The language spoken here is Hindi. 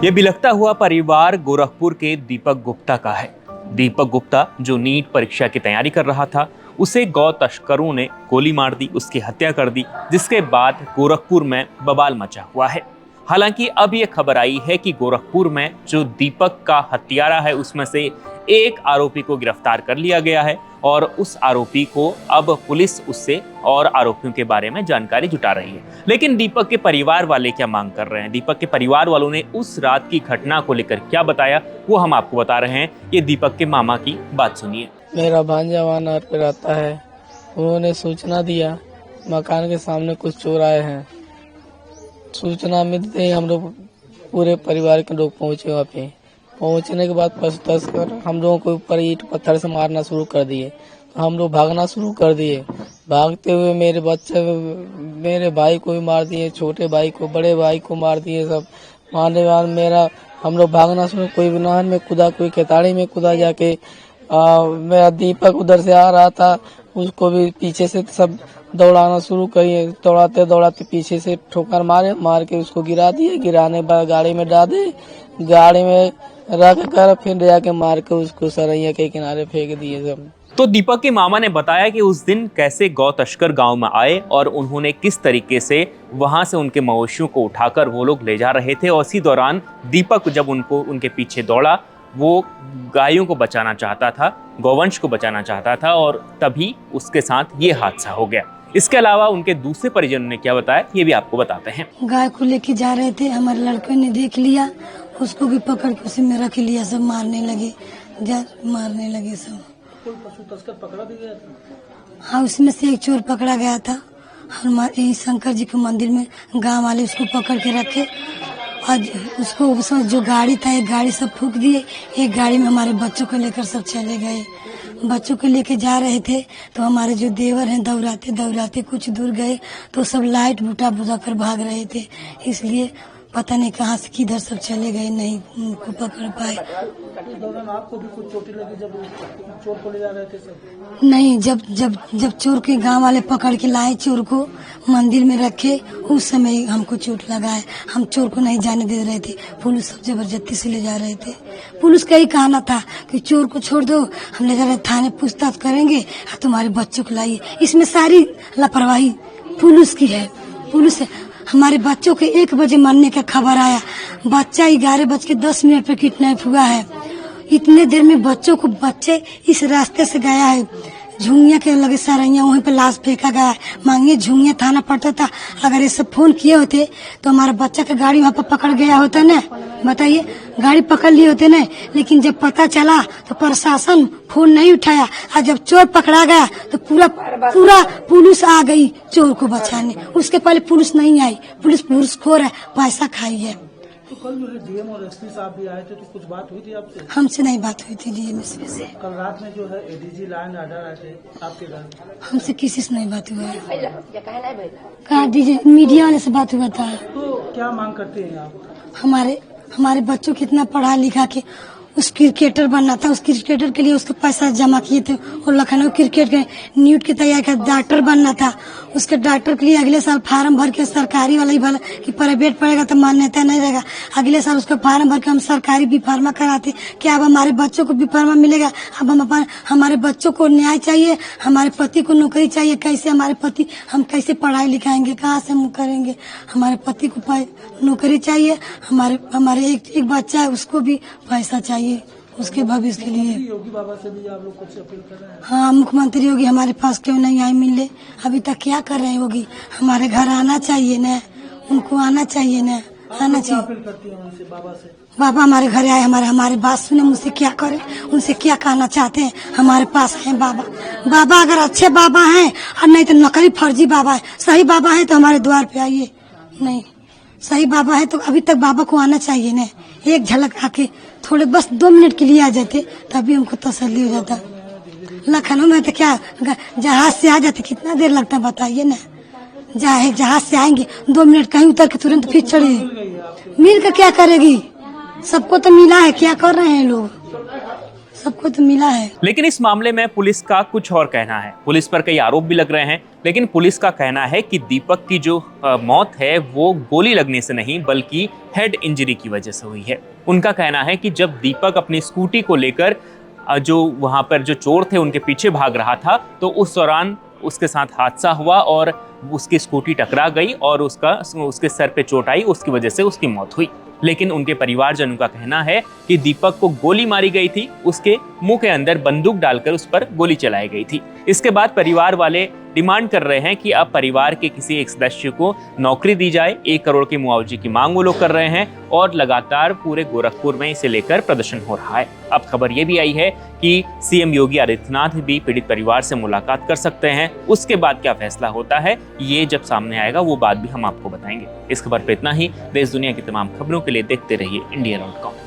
ये बिलखता हुआ परिवार गोरखपुर के दीपक गुप्ता का है। दीपक गुप्ता जो नीट परीक्षा की तैयारी कर रहा था, उसे गौ तस्करों ने गोली मार दी, उसकी हत्या कर दी, जिसके बाद गोरखपुर में बवाल मचा हुआ है। हालांकि अब ये खबर आई है कि गोरखपुर में जो दीपक का हत्यारा है, उसमें से एक आरोपी को गिरफ्तार कर लिया गया है और उस आरोपी को अब पुलिस उससे और आरोपियों के बारे में जानकारी जुटा रही है। लेकिन दीपक के परिवार वाले क्या मांग कर रहे हैं, दीपक के परिवार वालों ने उस रात की घटना को लेकर क्या बताया, वो हम आपको बता रहे हैं। ये दीपक के मामा की बात सुनिए। मेरा भांजा वहाँ पे रहता है, उन्होंने सूचना दिया मकान के सामने कुछ चोर आए हैं। सूचना मिलते ही हम लोग पूरे परिवार के लोग पहुंचे। वहाँ पे पहुंचने के बाद पशु तस्कर हम लोगों को ऊपर ईंट पत्थर से मारना शुरू कर दिए, तो हम लोग भागना शुरू कर दिए। भागते हुए मेरे भाई को भी मार दिए, छोटे भाई को, बड़े भाई को मार दिए। सब मारने के बाद हम लोग भागना शुरू, कोई नहर में कूदा, कोई केताड़ी में कूदा। जाके मेरा दीपक उधर से आ रहा था, उसको भी पीछे से सब दौड़ाना शुरू करिए। दौड़ाते दौड़ाते पीछे से ठोकर मार के उसको गिरा दिए। गिराने के बाद गाड़ी में डाल दे, गाड़ी में रख कर फिर जाके मार के उसको सरैया के किनारे फेंक दिए सब। तो दीपक के मामा ने बताया कि उस दिन कैसे गौ तस्कर गांव में आए और उन्होंने किस तरीके से वहां से उनके मवेशियों को उठाकर वो लोग ले जा रहे थे, और इसी दौरान दीपक जब उनके पीछे दौड़ा, वो गायों को बचाना चाहता था, गौवंश को बचाना चाहता था, और तभी उसके साथ ये हादसा हो गया। इसके अलावा उनके दूसरे परिजनों ने क्या बताया, ये भी आपको बताते हैं। गाय को लेके जा रहे थे, हमारे लड़के ने देख लिया, उसको भी पकड़ के उसी में रख लिया। सब मारने लगे सब। कोई पशु तस्कर पकड़ा भी गया था? हाँ, उसमें से एक चोर पकड़ा गया था। हमारे शंकर जी के मंदिर में गांव वाले उसको पकड़ के रखे और उसको उसमें जो गाड़ी था, एक गाड़ी सब फूंक दिए, एक गाड़ी में हमारे बच्चों को लेकर सब चले गए। बच्चों को लेके जा रहे थे तो हमारे जो देवर हैं दौड़ाते दौड़ाते कुछ दूर गए तो सब लाइट बुटा बुझा कर भाग रहे थे, इसलिए पता नहीं कहाँ से किधर सब चले गए, नहीं उनको पकड़ पाए। आपको भी कुछ चोटें लगी जब चोर को ले जा रहे थे सब? नहीं, जब चोर के गांव वाले पकड़ के लाए, चोर को मंदिर में रखे, उस समय हमको चोट लगा है। हम चोर को नहीं जाने दे रहे थे, पुलिस सब जबरदस्ती से ले जा रहे थे। पुलिस का ही कहना था कि चोर को छोड़ दो, हम ले जा रहे थाने, पूछताछ करेंगे और तुम्हारे बच्चों को लाइए। इसमें सारी लापरवाही पुलिस की है। पुलिस हमारे बच्चों के 1 बजे मरने का खबर आया, बच्चा 11:10 पे किडनैप हुआ है। इतने देर में बच्चे इस रास्ते से गया है, झुंगिया के लगे सरैया, वहीं पे लाश फेंका गया है। मांगिए झुंगिया थाना पड़ता था, अगर ये सब फोन किए होते तो हमारा बच्चा का गाड़ी वहाँ पर पकड़ गया होता ना, बताइए, गाड़ी पकड़ लिए होते ना। लेकिन जब पता चला तो प्रशासन फोन नहीं उठाया, और जब चोर पकड़ा गया तो पूरा पुलिस आ गई चोर को बचाने। उसके पहले पुलिस नहीं आई, पुलिस घूसखोर है, पैसा खाई है। तो कल जो है डीएम और एसपी साहब भी आए थे, तो कुछ बात हुई थी आपसे? हमसे नहीं बात हुई थी डीएम एसपी से। कल रात में जो है एडीजी लाइन ऑर्डर आए थे आपके घर? हमसे किसी से नहीं बात हुआ है। कहा दीजिए, मीडिया वाले से बात हुआ था। तो क्या मांग करते हैं आप? हमारे बच्चों को इतना पढ़ा लिखा के उस क्रिकेटर बनना था, उस क्रिकेटर के लिए उसका पैसा जमा किए थे, और लखनऊ क्रिकेट के नीट की तैयारी का डॉक्टर बनना था। उसके डॉक्टर के लिए अगले साल फार्म भर के, सरकारी वाला ही भला कि प्राइवेट पड़ेगा तो मान्यता नहीं रहेगा, अगले साल उसका फार्म भर के हम सरकारी बी फार्मा कराते। क्या अब हमारे बच्चों को बी फार्मा मिलेगा? अब हमारे बच्चों को न्याय चाहिए, हमारे पति को नौकरी चाहिए। कैसे हमारे पति, हम कैसे पढ़ाई लिखाएंगे, कहाँ से हम करेंगे? हमारे पति को नौकरी चाहिए, हमारे एक बच्चा है, उसको भी पैसा चाहिए उसके भविष्य के लिए। योगी बाबा से भी आप लोग कुछ अपील कर रहे हैं? हाँ, मुख्यमंत्री योगी हमारे पास क्यों नहीं आए मिलने? अभी तक क्या कर रहे हैं योगी? हमारे घर आना चाहिए न, उनको आना चाहिए न, आना चाहिए। अपील करती हैं उनसे, बाबा से? बाबा हमारे घर आए, हमारे बात सुने, उनसे क्या करें, उनसे क्या कहना चाहते हैं? हमारे पास है बाबा अगर अच्छे बाबा हैं, और नहीं तो नकली फर्जी बाबा है। सही बाबा है तो हमारे द्वार पे आइए, नहीं सही बाबा है तो अभी तक बाबा को आना चाहिए न। एक झलक आके थोड़े बस 2 मिनट के लिए आ जाते, तभी हमको तसल्ली हो जाता। लखनऊ में तो क्या जहाज से आ जाते, कितना देर लगता है बताइए ना? जहाज से आएंगे 2 मिनट, कहीं उतर के तुरंत फिर चढ़े। मिल कर क्या करेगी? सबको तो मिला है, क्या कर रहे हैं लोग? सबको तो मिला है। लेकिन इस मामले में पुलिस का कुछ और कहना है। पुलिस पर कई आरोप भी लग रहे हैं, लेकिन पुलिस का कहना है कि दीपक की जो मौत है वो गोली लगने से नहीं बल्कि हेड इंजरी की वजह से हुई है। उनका कहना है कि जब दीपक अपनी स्कूटी को लेकर जो वहां पर जो चोर थे उनके पीछे भाग रहा था तो उस दौरान उसके साथ हादसा हुआ और उसकी स्कूटी टकरा गई और उसके सर पे चोट आई, उसकी वजह से उसकी मौत हुई। लेकिन उनके परिवारजनों का कहना है कि दीपक को गोली मारी गई थी, उसके मुंह के अंदर बंदूक डालकर उस पर गोली चलाई गई थी। इसके बाद परिवार वाले डिमांड कर रहे हैं कि अब परिवार के किसी एक सदस्य को नौकरी दी जाए। 1 करोड़ की मुआवजे की मांग वो लोग कर रहे हैं और लगातार पूरे गोरखपुर में इसे लेकर प्रदर्शन हो रहा है। अब खबर ये भी आई है कि सीएम योगी आदित्यनाथ भी पीड़ित परिवार से मुलाकात कर सकते हैं। उसके बाद क्या फैसला होता है ये जब सामने आएगा वो बात भी हम आपको बताएंगे। इस खबर पे इतना ही। देश दुनिया की तमाम खबरों के लिए देखते रहिए इंडिया.com।